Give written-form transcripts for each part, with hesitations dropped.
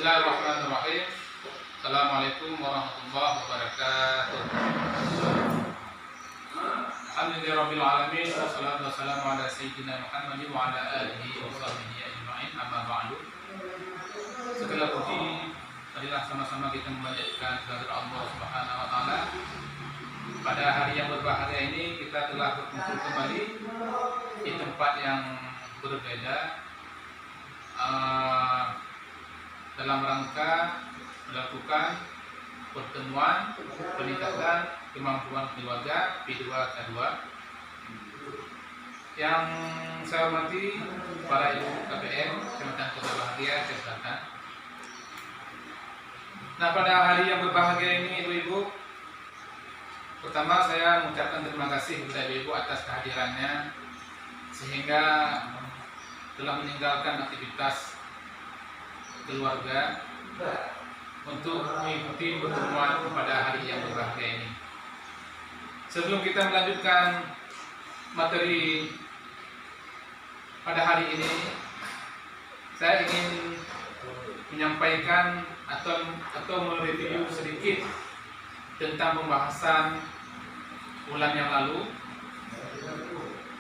Bismillahirrahmanirrahim. Assalamualaikum warahmatullahi wabarakatuh. Alhamdulillahirabbil alamin wassalatu wassalamu ala sayyidina Muhammadin wa ala alihi wa sahbihi ajma'in. Amma ba'du. Segala puji marilah sama-sama kita memanjatkan kehadirat Allah Subhanahu wa taala. Pada hari yang berbahagia ini kita telah berkumpul kembali di tempat yang berbeda dalam rangka melakukan pertemuan peningkatan kemampuan keluarga P2K2 yang saya hormati para ibu KPM Kecamatan Kota Bahagia Selatan. Nah, pada hari yang berbahagia ini ibu-ibu, pertama saya mengucapkan terima kasih kepada ibu atas kehadirannya sehingga telah meninggalkan aktivitas keluarga untuk mengikuti pertemuan pada hari yang berbahagia ini. Sebelum kita melanjutkan materi pada hari ini, saya ingin menyampaikan atau mereview sedikit tentang pembahasan bulan yang lalu.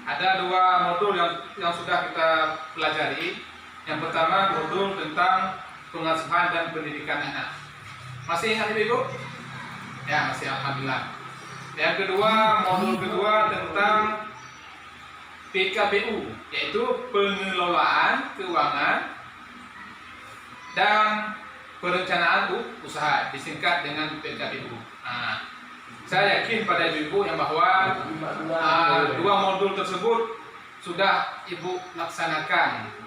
Ada dua modul yang sudah kita pelajari. Yang pertama modul tentang pengasuhan dan pendidikan anak. Masih ingat ibu? Ya, masih, alhamdulillah. Yang kedua, modul kedua tentang PKBU, yaitu pengelolaan keuangan dan perencanaan usaha, disingkat dengan PKBU. Nah, saya yakin pada ibu yang bahwa dua modul tersebut sudah ibu laksanakan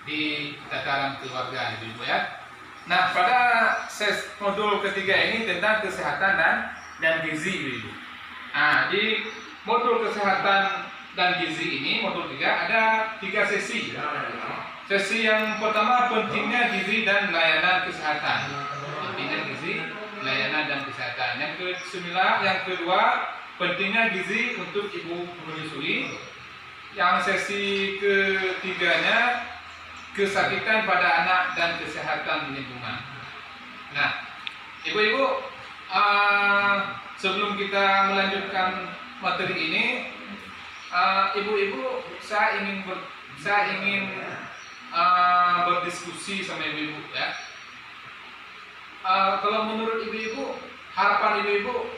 di tataran keluarga ibu ya. Nah, pada modul ketiga ini tentang kesehatan dan gizi ibu. Nah, di modul kesehatan dan gizi ini modul 3 ada 3 sesi. Sesi yang pertama pentingnya gizi dan layanan kesehatan. Pentingnya gizi, layanan dan kesehatan. Yang kedua pentingnya gizi untuk ibu menyusui. Yang sesi ketiganya kesakitan pada anak dan kesehatan lingkungan. Nah, ibu-ibu, sebelum kita melanjutkan materi ini, ibu-ibu, saya ingin berdiskusi sama ibu-ibu ya. Kalau menurut ibu-ibu, harapan ibu-ibu,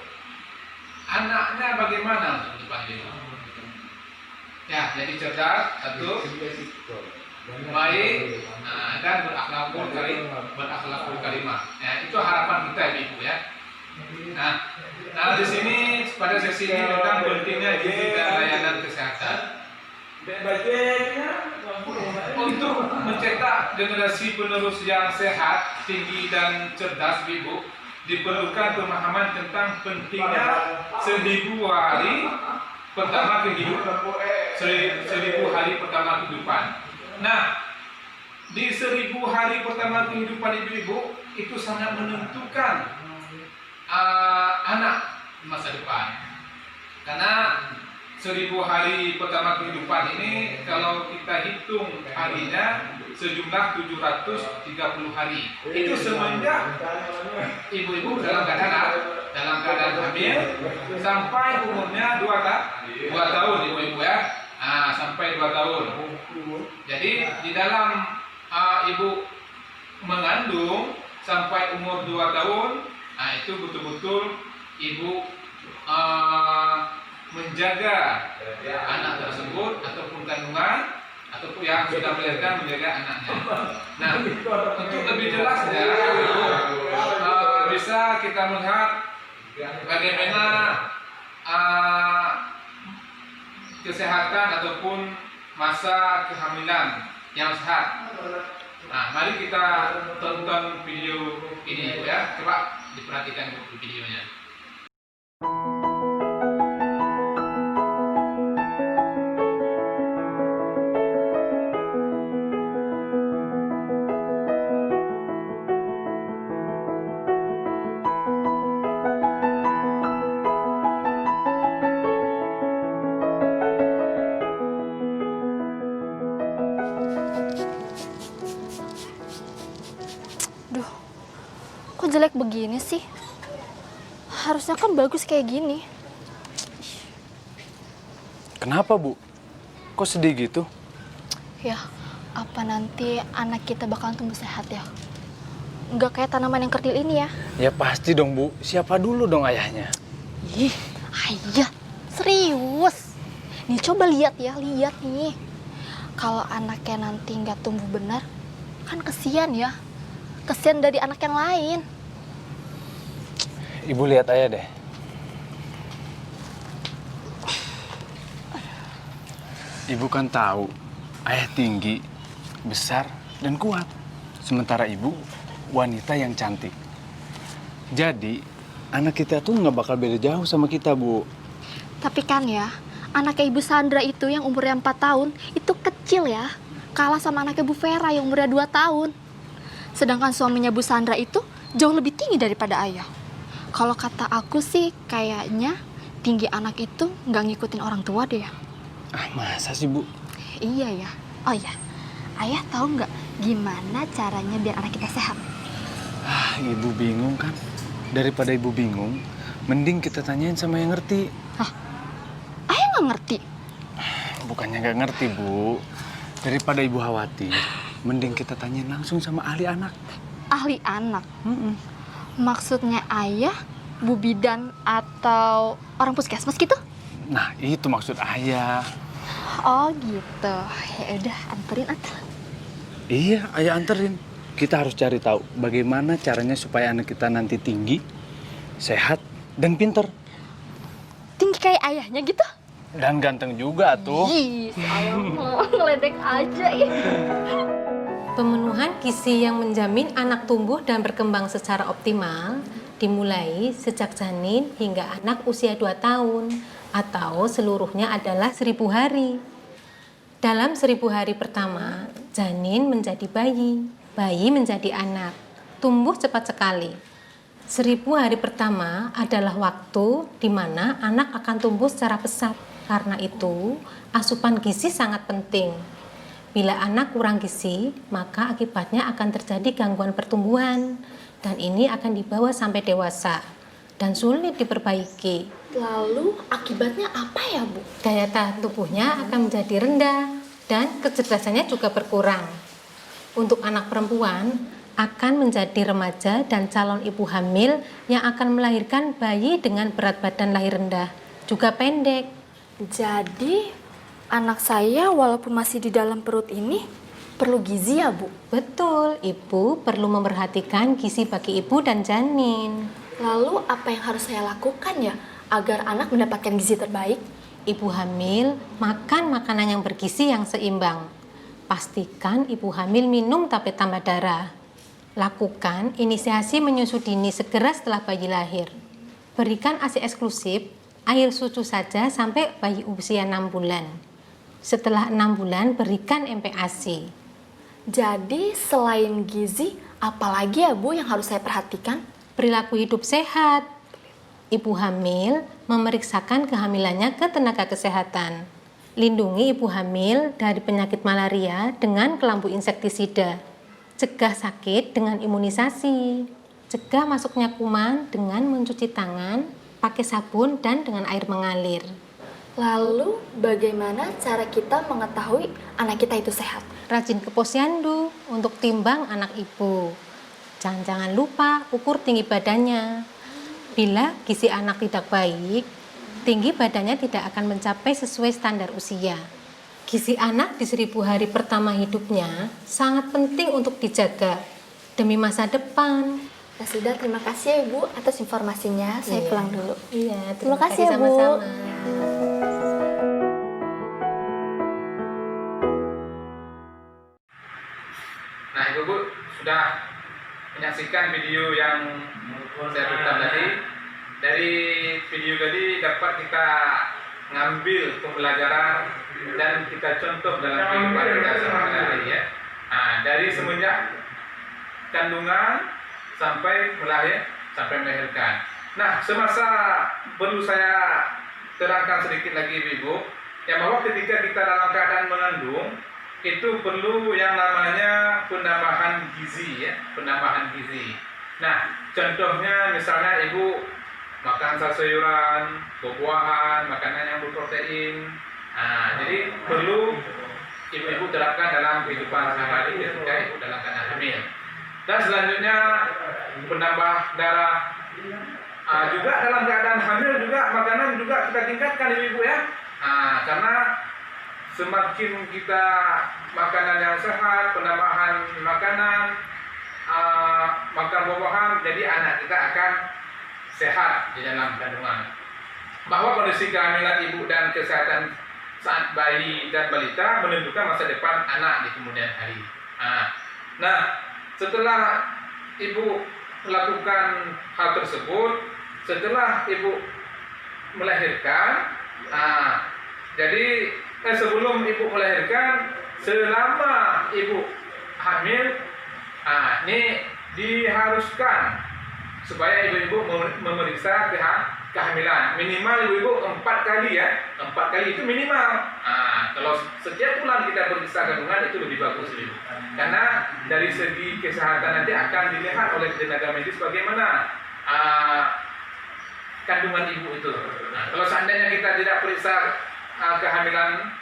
anaknya bagaimana untuk depan ibu? Ya, jadi cerdas, satu, baik, dan berakhlakul karimah. Ya, itu harapan kita ibu ya. Nah, di sini pada sesi ini tentang pentingnya gizi dan layanan kesehatan. Untuk mencetak generasi penerus yang sehat, tinggi dan cerdas ibu, diperlukan pemahaman tentang pentingnya 1000 hari pertama kehidupan. 1000 hari pertama kehidupan. Nah, di 1000 hari pertama kehidupan ibu-ibu itu sangat menentukan anak masa depan. Karena 1000 hari pertama kehidupan ini kalau kita hitung harinya sejumlah 730 hari. Itu semenjak ibu-ibu dalam keadaan hamil sampai umurnya 2 tahun ibu-ibu ya. Sampai 2 tahun. Jadi di dalam ibu mengandung sampai umur 2 tahun, itu betul-betul ibu menjaga anak tersebut ataupun kandungan ataupun yang sudah melahirkan menjaga anaknya. Nah, untuk lebih jelasnya ibu bisa kita melihat bagaimana kesehatan ataupun masa kehamilan yang sehat. Nah, mari kita tonton video ini ya. Coba diperhatikan videonya. jelek begini sih? Harusnya kan bagus kayak gini. Kenapa, Bu? Kok sedih gitu? Ya, apa nanti anak kita bakalan tumbuh sehat ya? Nggak kayak tanaman yang kerdil ini ya? Ya pasti dong, Bu. Siapa dulu dong ayahnya? Ih, ayah, serius. Nih coba lihat ya, lihat nih. Kalau anaknya nanti nggak tumbuh benar, kan kesian ya. Kesian dari anak yang lain. Ibu lihat ayah deh. Ibu kan tahu, ayah tinggi, besar, dan kuat. Sementara ibu, wanita yang cantik. Jadi, anak kita tuh nggak bakal beda jauh sama kita, Bu. Tapi kan ya, anaknya Ibu Sandra itu yang umurnya 4 tahun, itu kecil ya. Kalah sama anaknya Bu Vera yang umurnya 2 tahun. Sedangkan suaminya Bu Sandra itu jauh lebih tinggi daripada ayah. Kalau kata aku sih, kayaknya tinggi anak itu nggak ngikutin orang tua deh ya. Ah, masa sih, Bu? Iya ya. Oh iya, ayah tahu nggak gimana caranya biar anak kita sehat? Ah, ibu bingung kan? Daripada ibu bingung, mending kita tanyain sama yang ngerti. Ayah nggak ngerti. Bukannya nggak ngerti, Bu. Daripada ibu khawatir, mending kita tanyain langsung sama ahli anak. Ahli anak. Maksudnya ayah, bu bidan atau orang puskesmas gitu? Nah, itu maksud ayah. Oh gitu. Ya udah, anterin atau? Iya, ayah anterin. Kita harus cari tahu bagaimana caranya supaya anak kita nanti tinggi, sehat, dan pinter. Tinggi kayak ayahnya gitu? Dan ganteng juga tuh. Ih, ayah mau ngeledek aja ya. Pemenuhan gizi yang menjamin anak tumbuh dan berkembang secara optimal dimulai sejak janin hingga anak usia 2 tahun atau seluruhnya adalah 1000 hari. Dalam 1000 hari pertama, janin menjadi bayi, bayi menjadi anak, tumbuh cepat sekali. 1000 hari pertama adalah waktu di mana anak akan tumbuh secara pesat. Karena itu, asupan gizi sangat penting. Bila anak kurang gizi, maka akibatnya akan terjadi gangguan pertumbuhan. Dan ini akan dibawa sampai dewasa dan sulit diperbaiki. Lalu akibatnya apa ya, Bu? Daya tahan tubuhnya akan menjadi rendah dan kecerdasannya juga berkurang. Untuk anak perempuan, akan menjadi remaja dan calon ibu hamil yang akan melahirkan bayi dengan berat badan lahir rendah, juga pendek. Jadi, anak saya walaupun masih di dalam perut ini perlu gizi ya, Bu? Betul, ibu perlu memperhatikan gizi bagi ibu dan janin. Lalu apa yang harus saya lakukan ya agar anak mendapatkan gizi terbaik? Ibu hamil makan makanan yang bergizi yang seimbang. Pastikan ibu hamil minum tablet tambah darah. Lakukan inisiasi menyusui dini segera setelah bayi lahir. Berikan ASI eksklusif, air susu saja sampai bayi usia 6 bulan. Setelah 6 bulan berikan MPASI. Jadi selain gizi, apalagi ya Bu yang harus saya perhatikan? Perilaku hidup sehat. Ibu hamil memeriksakan kehamilannya ke tenaga kesehatan. Lindungi ibu hamil dari penyakit malaria dengan kelambu insektisida. Cegah sakit dengan imunisasi. Cegah masuknya kuman dengan mencuci tangan, pakai sabun dan dengan air mengalir. Lalu bagaimana cara kita mengetahui anak kita itu sehat? Rajin ke posyandu untuk timbang anak ibu. Jangan lupa ukur tinggi badannya. Bila gizi anak tidak baik, tinggi badannya tidak akan mencapai sesuai standar usia. Gizi anak di 1000 hari pertama hidupnya sangat penting untuk dijaga demi masa depan. Ya sudah, terima kasih ya Bu atas informasinya. Saya pulang dulu. Iya, Terima kasih ya, Bu. sama-sama. Nah, Ibu sudah menyaksikan video yang saya putar tadi. Dari video tadi dapat kita ngambil pembelajaran dan kita contoh dalam kehidupan kita sehari-hari ya. Nah, dari semenjak kandungan sampai melahirkan. Nah, semasa perlu saya terangkan sedikit lagi Ibu, yang bahwa ketika kita dalam keadaan mengandung itu perlu yang namanya penambahan gizi ya, penambahan gizi. Nah, contohnya misalnya ibu makan sayuran, buah-buahan, makanan yang berprotein. Nah, jadi perlu ibu-ibu terapkan dalam kehidupan sehari-hari ketika ibu dalam keadaan hamil. Dan selanjutnya penambah darah. Juga dalam keadaan hamil juga makanan juga kita tingkatkan ibu-ibu ya. Karena semakin kita makanan yang sehat, penambahan makanan, makan buah-buahan, jadi anak kita akan sehat di dalam kandungan. Bahwa kondisi kehamilan ibu dan kesehatan saat bayi dan balita menentukan masa depan anak di kemudian hari. Nah, setelah ibu melakukan hal tersebut, setelah ibu melahirkan, jadi sebelum ibu melahirkan, selama ibu hamil, ini diharuskan supaya ibu-ibu memeriksa kehamilan minimal ibu-ibu 4 kali ya, 4 kali itu minimal. Kalau setiap bulan kita periksa kandungan itu lebih bagus ibu, karena dari segi kesehatan nanti akan dilihat oleh tenaga medis bagaimana kandungan ibu itu. Kalau seandainya kita tidak periksa kehamilan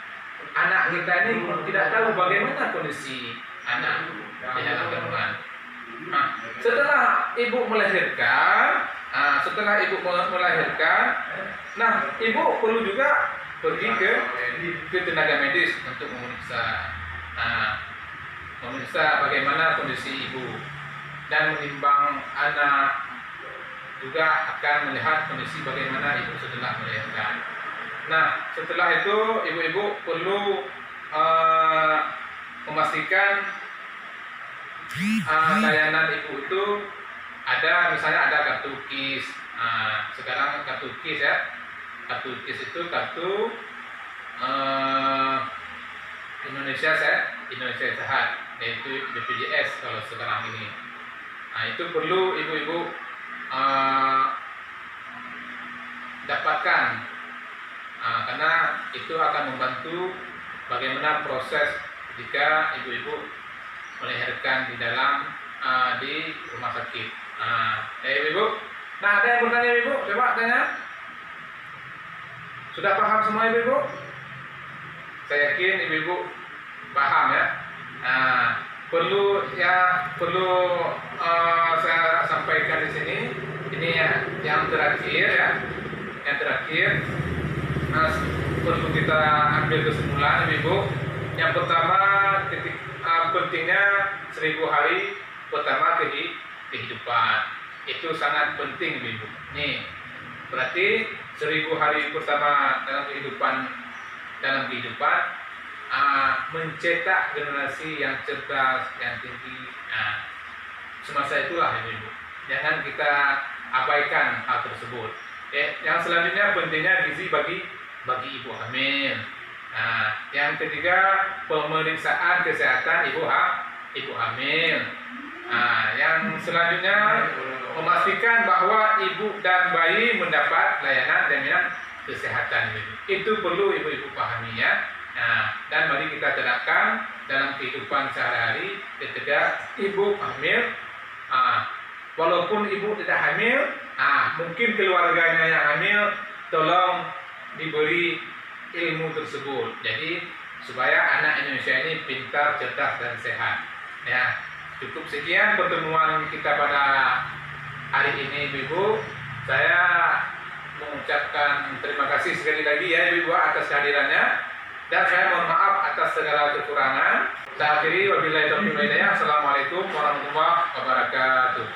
anak kita ini, tidak tahu bagaimana kondisi anak di dalam kandungan. Setelah ibu melahirkan, nah ibu perlu juga pergi ke tenaga medis untuk memeriksa bagaimana kondisi ibu dan menimbang anak, juga akan melihat kondisi bagaimana ibu setelah melahirkan. Nah, setelah itu ibu-ibu perlu memastikan layanan ibu itu misalnya ada kartu KIS. Sekarang kartu KIS ya, kartu KIS itu kartu Indonesia Sehat, yaitu BPJS kalau sekarang ini. Nah, itu perlu ibu-ibu dapatkan, karena itu akan membantu bagaimana proses ketika ibu-ibu melahirkan di rumah sakit. Ibu-ibu, nah ada yang bertanya ibu, coba tanya. Sudah paham semua ibu-ibu? Saya yakin ibu-ibu paham ya. Perlu saya sampaikan di sini. Ini yang terakhir ya. Yang terakhir, perlu kita ambil kesimpulan ibu-ibu. Yang pertama, pentingnya 1000 hari pertama kehidupan. Itu sangat penting ibu-ibu. Nih, berarti 1000 hari pertama dalam kehidupan mencetak generasi yang cerdas, yang tinggi. Semasa itulah ibu-ibu. Jangan kita abaikan hal tersebut. Yang selanjutnya pentingnya gizi bagi ibu hamil. Yang ketiga, pemeriksaan kesehatan ibu hamil. Yang selanjutnya, memastikan bahwa ibu dan bayi mendapat layanan jaminan kesehatan. Itu perlu ibu-ibu pahami ya. Dan mari kita terapkan dalam kehidupan sehari-hari ketika ibu hamil. Walaupun ibu tidak hamil, mungkin keluarganya yang hamil, tolong diberi ilmu tersebut. Jadi supaya anak Indonesia ini pintar, cerdas dan sehat. Ya, cukup sekian pertemuan kita pada hari ini, Ibu. Saya mengucapkan terima kasih sekali lagi ya Ibu atas kehadirannya, dan saya mohon maaf atas segala kekurangan. Saya akhiri, wabillahi taufiq wal hidayah. Assalamualaikum warahmatullahi wabarakatuh.